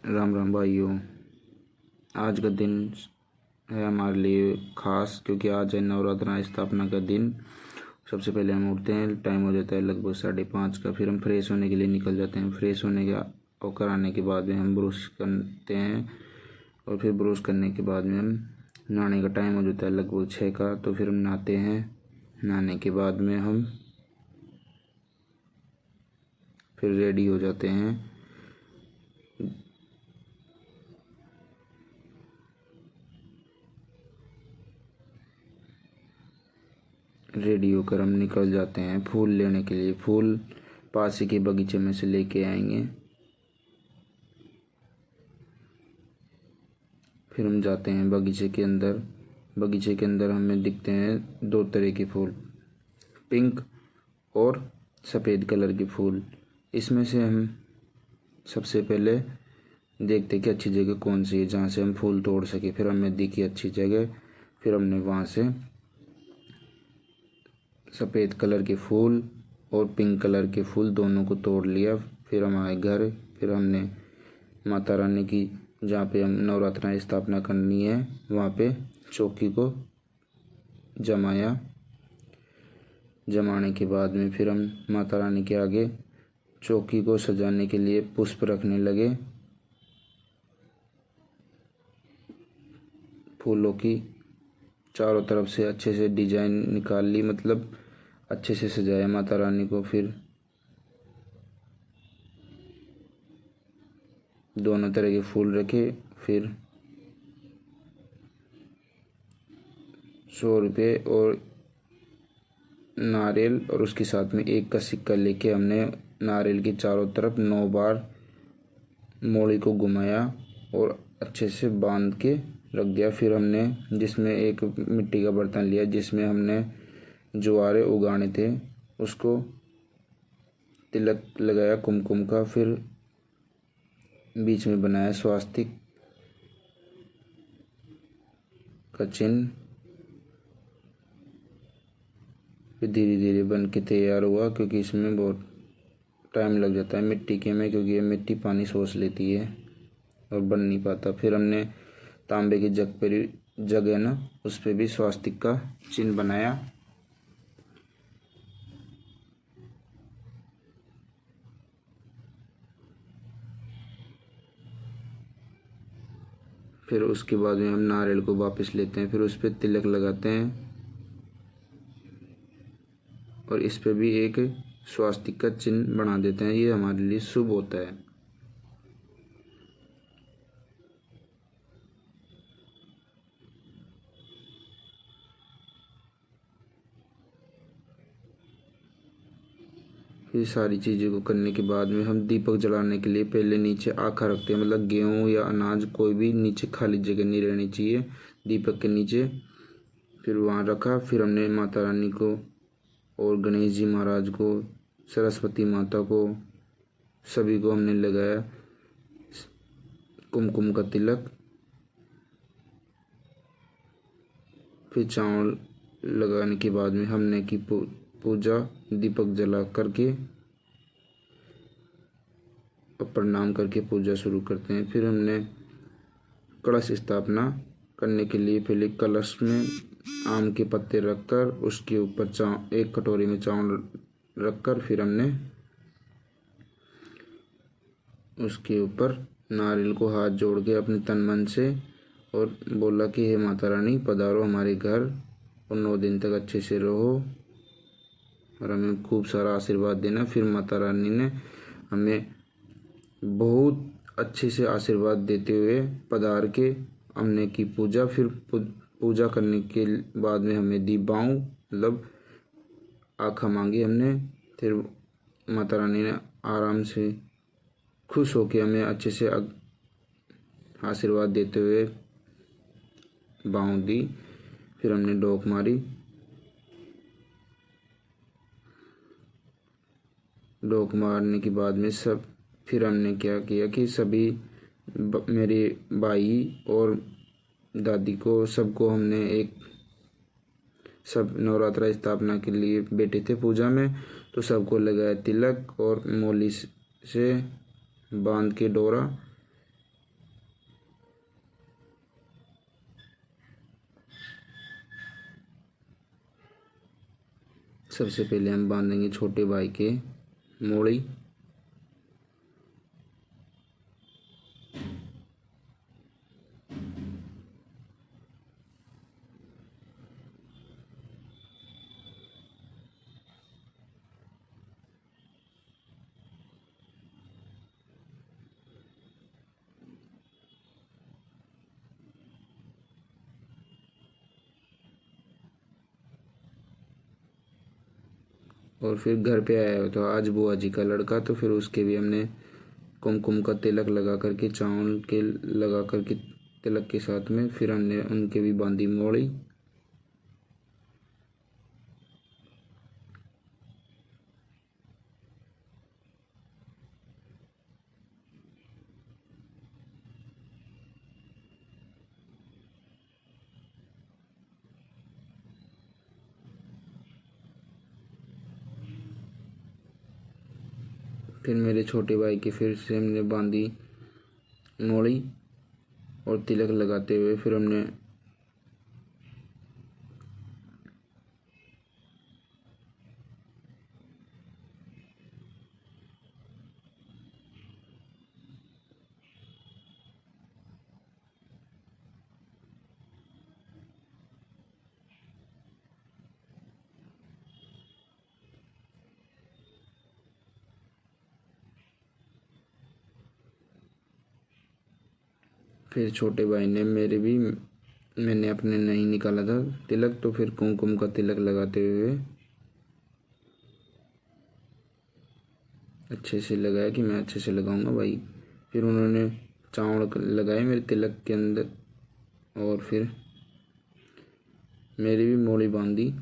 राम राम भाइयों। आज का दिन है हमारे लिए ख़ास, क्योंकि आज है नवरात्रा स्थापना का दिन। सबसे पहले हम उठते हैं, टाइम हो जाता है लगभग 5:30 का। फिर हम फ्रेश होने के लिए निकल जाते हैं। फ्रेश होने का होकर आने के बाद में हम ब्रश करते हैं, और फिर ब्रश करने के बाद में हम नहाने का टाइम हो जाता है लगभग 6 का। तो फिर हम नहाते हैं। नहाने के बाद में हम फिर रेडी हो जाते हैं। रेडी होकर हम निकल जाते हैं फूल लेने के लिए। फूल पास ही के बगीचे में से लेके आएंगे। फिर हम जाते हैं बगीचे के अंदर। बगीचे के अंदर हमें दिखते हैं 2 तरह के फूल, पिंक और सफ़ेद कलर के फूल। इसमें से हम सबसे पहले देखते कि अच्छी जगह कौन सी है जहाँ से हम फूल तोड़ सके। फिर हमें दिखी अच्छी जगह। फिर हमने वहाँ से सफ़ेद कलर के फूल और पिंक कलर के फूल दोनों को तोड़ लिया। फिर हम आए घर। फिर हमने माता रानी की, जहाँ पे हम नवरात्रा स्थापना करनी है, वहाँ पे चौकी को जमाया। जमाने के बाद में फिर हम माता रानी के आगे चौकी को सजाने के लिए पुष्प रखने लगे। फूलों की चारों तरफ से अच्छे से डिजाइन निकाल ली, मतलब अच्छे से सजाया माता रानी को। फिर दोनों तरह के फूल रखे। फिर 100 रुपये और नारियल, और उसके साथ में 1 का सिक्का लेके हमने नारियल की चारों तरफ 9 बार मोड़ी को घुमाया और अच्छे से बांध के रख दिया। फिर हमने जिसमें एक मिट्टी का बर्तन लिया, जिसमें हमने ज्वारे उगाने थे, उसको तिलक लगाया कुमकुम का। फिर बीच में बनाया स्वास्तिक का चिन्ह। फिर धीरे धीरे बन के तैयार हुआ, क्योंकि इसमें बहुत टाइम लग जाता है मिट्टी के में, क्योंकि ये मिट्टी पानी सोख लेती है और बन नहीं पाता। फिर हमने तांबे की जग है ना, उस पर भी स्वास्तिक का चिन्ह बनाया। फिर उसके बाद में हम नारियल को वापस लेते हैं। फिर उस पर तिलक लगाते हैं, और इस पे भी एक स्वास्तिक का चिन्ह बना देते हैं। ये हमारे लिए शुभ होता है। ये सारी चीज़ों को करने के बाद में हम दीपक जलाने के लिए पहले नीचे आखा रखते हैं, मतलब गेहूँ या अनाज कोई भी नीचे खाली जगह नहीं रहनी चाहिए दीपक के नीचे। फिर वहाँ रखा। फिर हमने माता रानी को और गणेश जी महाराज को, सरस्वती माता को, सभी को हमने लगाया कुमकुम का तिलक। फिर चावल लगाने के बाद में हमने की पूजा दीपक जला करके और प्रणाम करके पूजा शुरू करते हैं। फिर हमने कलश स्थापना करने के लिए पहले कलश में आम के पत्ते रखकर उसके ऊपर एक कटोरी में चावल रखकर, फिर हमने उसके ऊपर नारियल को हाथ जोड़ के अपने तन मन से और बोला कि हे माता रानी पधारो हमारे घर, और 9 दिन तक अच्छे से रहो और हमें खूब सारा आशीर्वाद देना। फिर माता रानी ने हमें बहुत अच्छे से आशीर्वाद देते हुए पधार के हमने की पूजा। फिर पूजा करने के बाद में हमें दीपाऊँ, मतलब आँखा मांगी हमने। फिर माता रानी ने आराम से खुश होकर हमें अच्छे से आशीर्वाद देते हुए बाँव दी। फिर हमने डोक मारी। डोक मारने के बाद में फिर हमने क्या किया कि सभी मेरे भाई और दादी को, सबको हमने सब नवरात्रा स्थापना के लिए बैठे थे पूजा में, तो सबको लगाया तिलक और मोली से बांध के डोरा। सबसे पहले हम बांधेंगे छोटे भाई के मोड़ी। और फिर घर पे आया हो तो आज बुआ जी का लड़का, तो फिर उसके भी हमने कुमकुम का तिलक लगा करके, चावल के लगा करके तिलक के साथ में, फिर हमने उनके भी बांधी मोड़ी। फिर मेरे छोटे भाई की फिर से हमने बांधी मोड़ी और तिलक लगाते हुए फिर हमने फिर छोटे भाई ने मेरे भी, मैंने अपने नहीं निकाला था तिलक, तो फिर कुमकुम का तिलक लगाते हुए अच्छे से लगाया कि मैं अच्छे से लगाऊंगा भाई। फिर उन्होंने चावल लगाए मेरे तिलक के अंदर और फिर मेरी भी मोड़ी बांधी।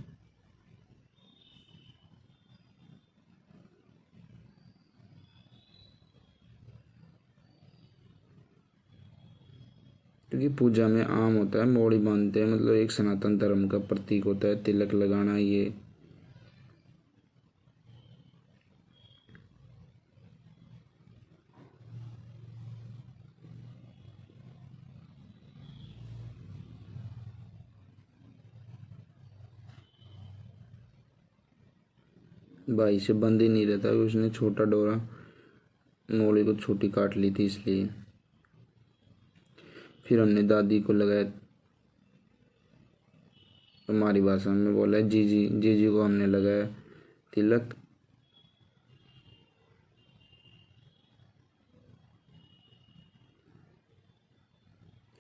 क्योंकि पूजा में आम होता है मोड़ी बांधते हैं, मतलब एक सनातन धर्म का प्रतीक होता है तिलक लगाना ये। भाई से बंद ही नहीं रहता, उसने छोटा डोरा मोड़ी को छोटी काट ली थी इसलिए। फिर हमने दादी को लगाया, हमारी भाषा में बोला है जीजी, जीजी को हमने लगाया तिलक।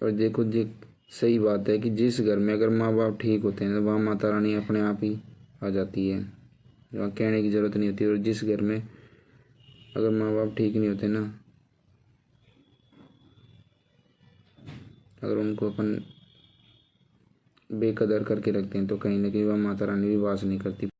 और देखो जी, सही बात है कि जिस घर में अगर माँ बाप ठीक होते हैं तो वहाँ माता रानी अपने आप ही आ जाती है, वहाँ कहने की ज़रूरत नहीं होती। और जिस घर में अगर माँ बाप ठीक नहीं होते ना, अगर उनको अपन बेकदर करके रखते हैं तो कहीं ना कहीं वह माता रानी भी वास नहीं करती।